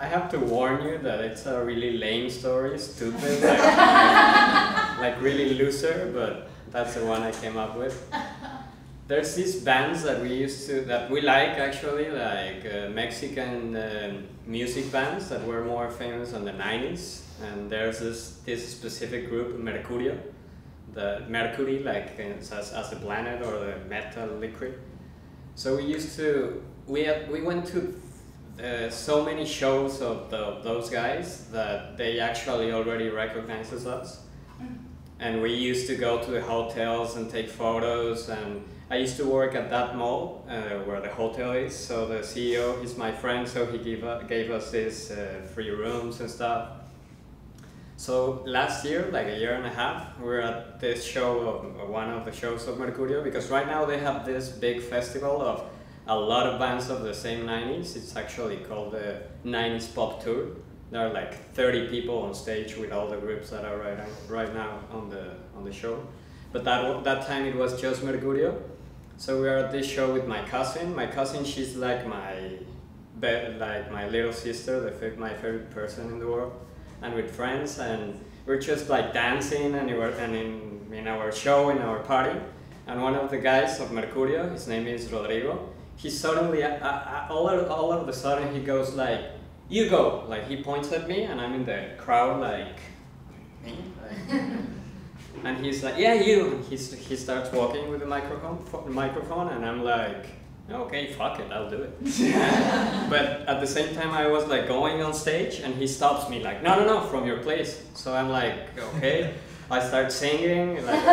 I have to warn you that it's a really lame story, stupid, like really loser, but that's the one I came up with. There's these bands that we like actually, like Mexican music bands that were more famous in the 90s. And there's this specific group, Mercurio, the Mercury, like as the planet or the metal liquid. So we went to so many shows of those guys that they actually already recognizes us. And we used to go to the hotels and take photos, and I used to work at that mall where the hotel is, so the CEO, he's my friend, so he gave us these free rooms and stuff. So last year, like a year and a half, we were at this show, one of the shows of Mercurio, because right now they have this big festival of a lot of bands of the same 90s. It's actually called the 90s Pop Tour. There are like 30 people on stage with all the groups that are right now on the show. But that time it was just Mercurio. So we are at this show with my cousin. My cousin, she's like my little sister, my favorite person in the world. And with friends, and we're just like dancing, and in our show, in our party. And one of the guys of Mercurio, his name is Rodrigo, he suddenly, all of a sudden he goes like, "You go!" Like he points at me, and I'm in the crowd like, me? And he's like, "Yeah, you!" And he starts walking with the microphone, and I'm like, "Okay, fuck it, I'll do it." But at the same time, I was like going on stage, and he stops me like, no, from your place. So I'm like, okay. I start singing, like,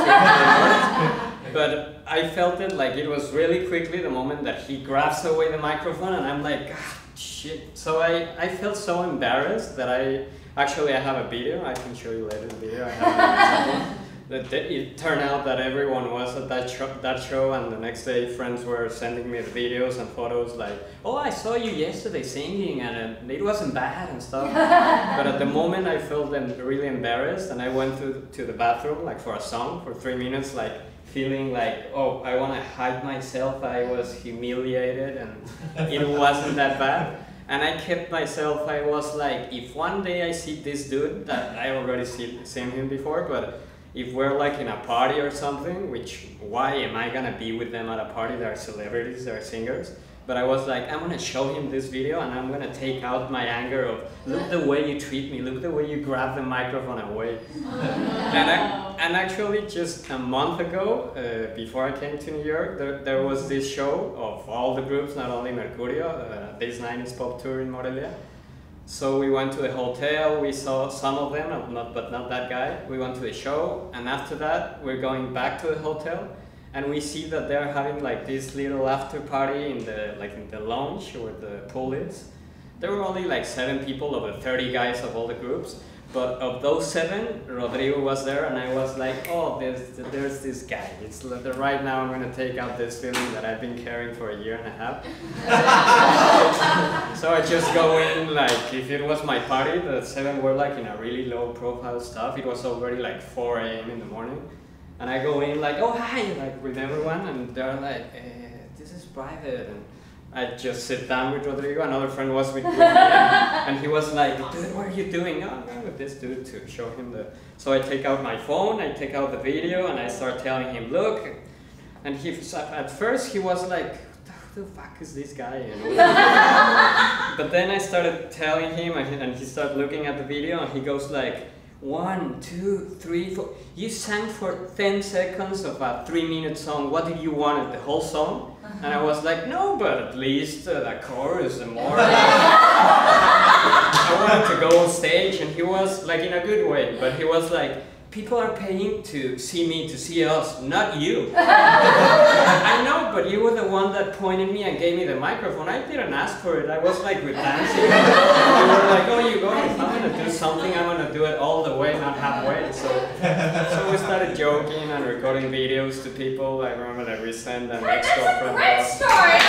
but I felt it like it was really quickly the moment that he grabs away the microphone, and I'm like, shit. So I felt so embarrassed that I have a video. I can show you later the video. I have an example. It turned out that everyone was at that show, and the next day friends were sending me the videos and photos like, "Oh, I saw you yesterday singing, and it wasn't bad and stuff." But at the moment I felt really embarrassed, and I went to the bathroom like for a song for 3 minutes, like feeling like, oh, I want to hide myself. I was humiliated, and it wasn't that bad. And I kept myself, I was like, if one day I see this dude, that I already seen him before, but if we're like in a party or something, which, why am I gonna be with them at a party? They're celebrities, they're singers. But I was like, I'm gonna show him this video, and I'm gonna take out my anger of, look the way you treat me, look the way you grab the microphone away. And actually just a month ago, before I came to New York, there was this show of all the groups, not only Mercurio, this 90s Pop Tour in Morelia. So we went to the hotel, we saw some of them, but not that guy. We went to the show, and after that we're going back to the hotel, and we see that they're having like this little after party in the lounge where the pool is. There were only like 7 people of the 30 guys of all the groups, but of those 7, Rodrigo was there, and I was like, oh, there's this guy. It's right now I'm gonna take out this feeling that I've been carrying for a year and a half. So I just go in, like, if it was my party, the 7 were like in a really low profile stuff. It was already like 4 a.m. in the morning. And I go in like, oh, hi, like with everyone, and they're like, this is private. And I just sit down with Rodrigo. Another friend was with me, and he was like, dude, what are you doing? Oh, I'm going with this dude to show him the... So I take out my phone, I take out the video, and I start telling him, look. And at first he was like, who the fuck is this guy? But then I started telling him, and he started looking at the video, and he goes like, 1, 2, 3, 4. You sang for 10 seconds of a 3-minute song. What did you want? The whole song? And I was like, no, but at least the chorus and more. I wanted to go on stage, and he was like in a good way, but he was like, people are paying to see me, to see us, not you. I know, but you were the one that pointed me and gave me the microphone. I didn't ask for it. I was like with dancing. You were like, oh, you go, if I'm going to do something, I'm going to do it all the way, not halfway. So we started joking and recording videos to people. I remember that we sent an ex-girlfriend. Great story!